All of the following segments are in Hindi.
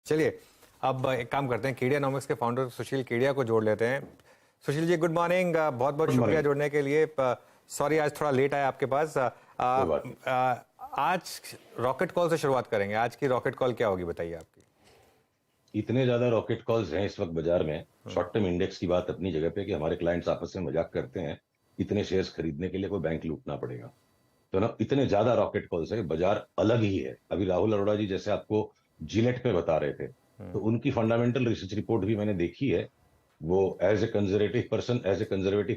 चलिए, अब एक काम करते हैं, केडियानॉमिक्स के फाउंडर सुशील केडिया को जोड़ लेते हैं। Sushil ji, good morning. बहुत बहुत गुड शुक्रिया मॉर्निंग। जुड़ने के लिए। सॉरी आज थोड़ा लेट आया आपके पास। कोई बात नहीं। आज रॉकेट कॉल से शुरुआत करेंगे। आज की रॉकेट कॉल क्या होगी, बताइए आपकी। इतने ज्यादा रॉकेट कॉल्स हैं इस वक्त बाजार में। शॉर्ट टर्म इंडेक्स की बात अपनी जगह पे कि हमारे क्लाइंट्स आपस में मजाक करते हैं, इतने शेयर्स खरीदने के लिए कोई बैंक लूटना पड़ेगा। तो ना इतने ज्यादा रॉकेट कॉल्स है, बाजार अलग ही है। अभी राहुल अरोड़ा जी जैसे आपको जिलेट पे बता रहे थे, तो उनकी फंडामेंटल रिसर्च रिपोर्ट भी मैंने देखी है। वो एज ए कंजर्वेटिव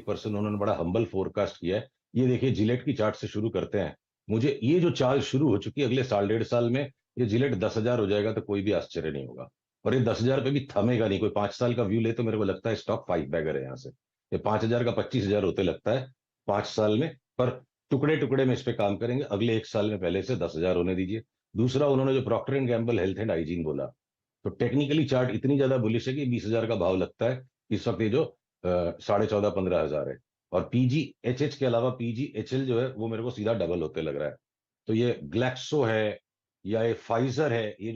पर्सन उन्होंने बड़ा हम्बल फोरकास्ट किया है। ये देखिए, जिलेट की चार्ट से शुरू करते हैं। मुझे ये जो चाल शुरू हो चुकी है, अगले साल 1.5 साल में ये जिलेट 10,000 हो जाएगा तो कोई भी आश्चर्य नहीं होगा। और ये 10,000 पे भी थमेगा नहीं। कोई 5 साल का व्यू ले तो मेरे को लगता है स्टॉक फाइव बैगर है यहाँ से। ये 5,000 का 25,000 होते लगता है 5 साल में। पर टुकड़े टुकड़े में इस पे काम करेंगे। अगले 1 साल में पहले से 10,000 होने दीजिए। दूसरा, उन्होंने जो Procter and Gamble health and hygiene बोला, तो टेक्निकली चार्ट इतनी ज्यादा बुलिश है कि 20,000 का भाव लगता है इस वक्त। ये जो 14,500-15,000 है। और पीजीएचएच के अलावा पीजीएचएल जो है वो मेरे को सीधा डबल होते लग रहा है। तो ये ग्लैक्सो है या ये फाइजर है, ये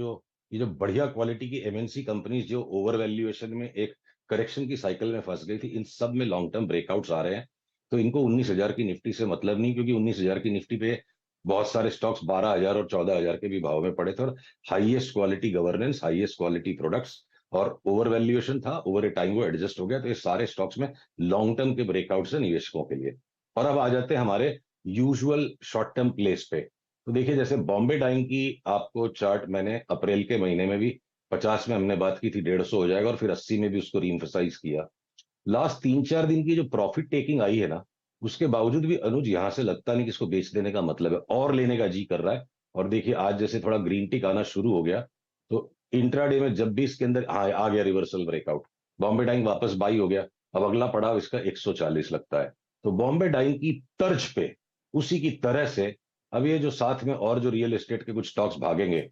जो बढ़िया क्वालिटी की एमएनसी कंपनीज जो ओवर वैल्यूएशन में एक करेक्शन की साइकिल में फंस गई थी, इन सब में लॉन्ग टर्म ब्रेकआउट्स आ रहे हैं। तो इनको 19,000 की निफ्टी से मतलब नहीं, क्योंकि 19,000 की निफ्टी पे बहुत सारे स्टॉक्स 12,000 और 14,000 के भी भाव में पड़े थे। और highest quality governance, highest quality products और ओवर वैल्यूएशन था। ओवर ए टाइम वो एडजस्ट हो गया। तो ये सारे स्टॉक्स में लॉन्ग टर्म के ब्रेकआउट्स है निवेशकों के लिए। और अब आ जाते हैं हमारे यूजुअल शॉर्ट टर्म प्लेस पे। तो देखिए, जैसे बॉम्बे डाइंग की आपको चार्ट मैंने अप्रैल के महीने में भी 50 में हमने बात की थी 150 हो जाएगा, और फिर 80 में भी उसको रीइंफोसाइज किया। लास्ट 3-4 दिन की जो प्रॉफिट टेकिंग आई है ना, उसके बावजूद भी अनुज यहां से लगता नहीं कि इसको बेच देने का मतलब है, और लेने का जी कर रहा है। और देखिए, आज जैसे थोड़ा ग्रीन टिक आना शुरू हो गया, तो इंट्राडे में जब भी इसके अंदर आ गया रिवर्सल ब्रेकआउट, बॉम्बे डाइंग वापस बाई हो गया। अब अगला पड़ाव इसका 140 लगता है। तो बॉम्बे डाइंग की तर्ज पे उसी की तरह से अब ये जो साथ में और जो रियल एस्टेट के कुछ स्टॉक्स भागेंगे।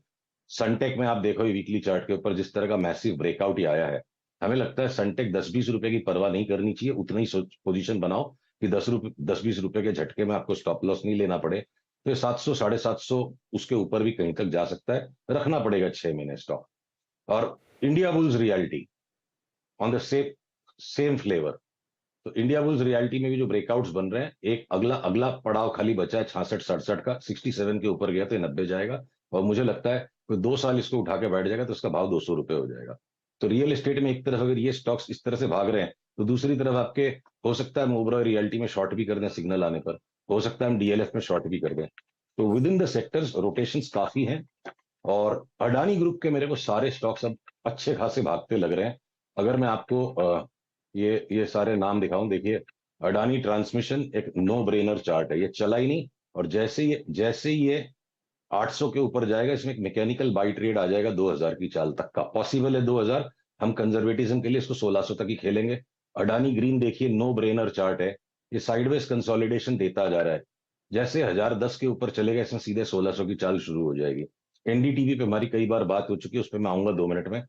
सनटेक में आप देखो ये वीकली चार्ट के ऊपर जिस तरह का मैसिव ब्रेकआउट ही आया है, हमें लगता है सनटेक 10-20 रुपए की परवाह नहीं करनी चाहिए। उतना ही पोजीशन बनाओ कि 10-20 रुपए के झटके में आपको स्टॉप लॉस नहीं लेना पड़े। तो ये 700, 750 उसके ऊपर भी कहीं तक जा सकता है। रखना पड़ेगा 6 महीने स्टॉक। और India bulls reality on the same same flavour. तो इंडिया बुल्स रियलिटी में भी जो ब्रेकआउट्स बन रहे हैं, एक अगला अगला पड़ाव खाली बचा है 66-67 का। 67 के ऊपर गया तो ये 90 जाएगा। और मुझे लगता है कोई 2 साल इसको उठा के बैठ जाएगा तो इसका भाव 200 रुपए हो जाएगा। तो रियल एस्टेट में एक तरफ अगर ये स्टॉक्स इस तरह से भाग रहे हैं, तो दूसरी तरफ आपके हो सकता है हम ओबरॉय रियलिटी में शॉर्ट भी कर दें सिग्नल आने पर। हो सकता है हम डीएलएफ में शॉर्ट भी कर दें। तो with in the sectors rotations काफी हैं। और अडानी ग्रुप के मेरे को सारे स्टॉक्स अब अच्छे खासे भागते लग रहे हैं। अगर मैं आपको ये सारे नाम दिखाऊं, देखिए, अडानी ट्रांसमिशन एक नो ब्रेनर चार्ट है, ये चला ही नहीं। और जैसे ही ये 800 के ऊपर जाएगा, इसमें एक मैकेनिकल बाई ट्रेड आ जाएगा 2,000 की चाल तक का। पॉसिबल है 2,000। हम कंजर्वेटिज्म के लिए इसको 1,600 तक ही खेलेंगे। अडानी ग्रीन देखिए, नो ब्रेनर चार्ट है। ये साइडवेज कंसोलिडेशन देता जा रहा है। जैसे 1,010 के ऊपर चलेगा, इसमें सीधे 1,600 की चाल शुरू हो जाएगी। एनडीटीवी पे हमारी कई बार बात हो चुकी है, उस पर मैं आऊंगा 2 मिनट में।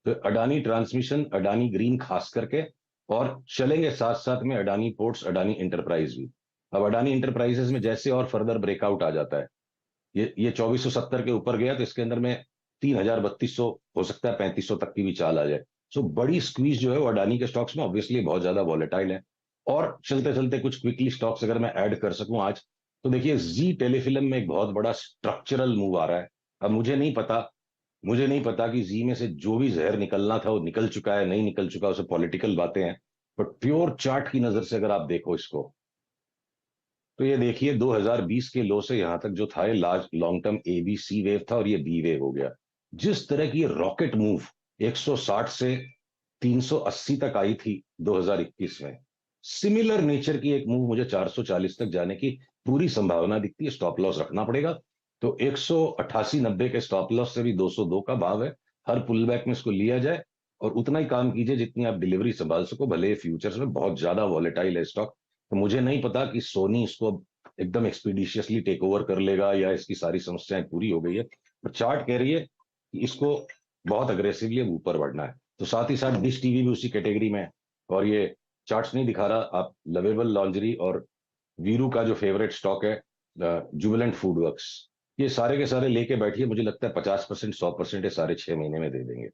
तो अडानी ट्रांसमिशन, अडानी ग्रीन खास करके, और चलेंगे साथ साथ में अडानी पोर्ट्स, अडानी इंटरप्राइज भी। अब अडानी इंटरप्राइजेस में जैसे और फर्दर ब्रेकआउट आ जाता है, ये 2470 के ऊपर गया तो इसके अंदर में 3,000-3,200 हो सकता है 3,500 तक की भी चाल आ जाए। सो बड़ी स्क्वीज जो है वो अडानी के स्टॉक्स में ऑब्वियसली बहुत ज्यादा वॉलेटाइल है। और चलते चलते कुछ क्विकली स्टॉक्स अगर मैं ऐड कर सकूं आज, तो देखिए, जी टेलीफिल्म में एक बहुत बड़ा स्ट्रक्चरल मूव आ रहा है। अब मुझे नहीं पता कि जी में से जो भी जहर निकलना था वो निकल चुका है, नहीं निकल चुका, उसे पॉलिटिकल बातें हैं। बट प्योर चार्ट की नजर से अगर आप देखो इसको, तो ये देखिए 2020 के लो से यहां तक जो था, ये large long term A B C wave था, और ये बी वेव हो गया। जिस तरह की रॉकेट मूव 160 से 380 तक आई थी 2021 में, सिमिलर नेचर की एक मूव मुझे 440 तक जाने की पूरी संभावना दिखती है। स्टॉप लॉस रखना पड़ेगा। तो 188-90 के स्टॉप लॉस से भी 202 का भाव है। हर पुल बैक में इसको लिया जाए और उतना ही काम कीजिए जितनी आप डिलीवरी संभाल सको। भले फ्यूचर्स में बहुत ज्यादा वॉलेटाइल है स्टॉक। तो मुझे नहीं पता कि सोनी इसको एकदम एक्सपीडिशियसली टेक ओवर कर लेगा या इसकी सारी समस्याएं पूरी हो गई है। पर चार्ट कह रही है कि इसको बहुत अग्रेसिवली ऊपर बढ़ना है। तो साथ ही साथ डिश टीवी भी उसी कैटेगरी में है। और ये चार्ट्स नहीं दिखा रहा, आप लवेबल लॉन्जरी और वीरू का जो फेवरेट स्टॉक है जुबिलेंट फूड वर्क्स, ये सारे के सारे लेके बैठिए, मुझे लगता है 50% 100% ये सारे 6 महीने में दे देंगे।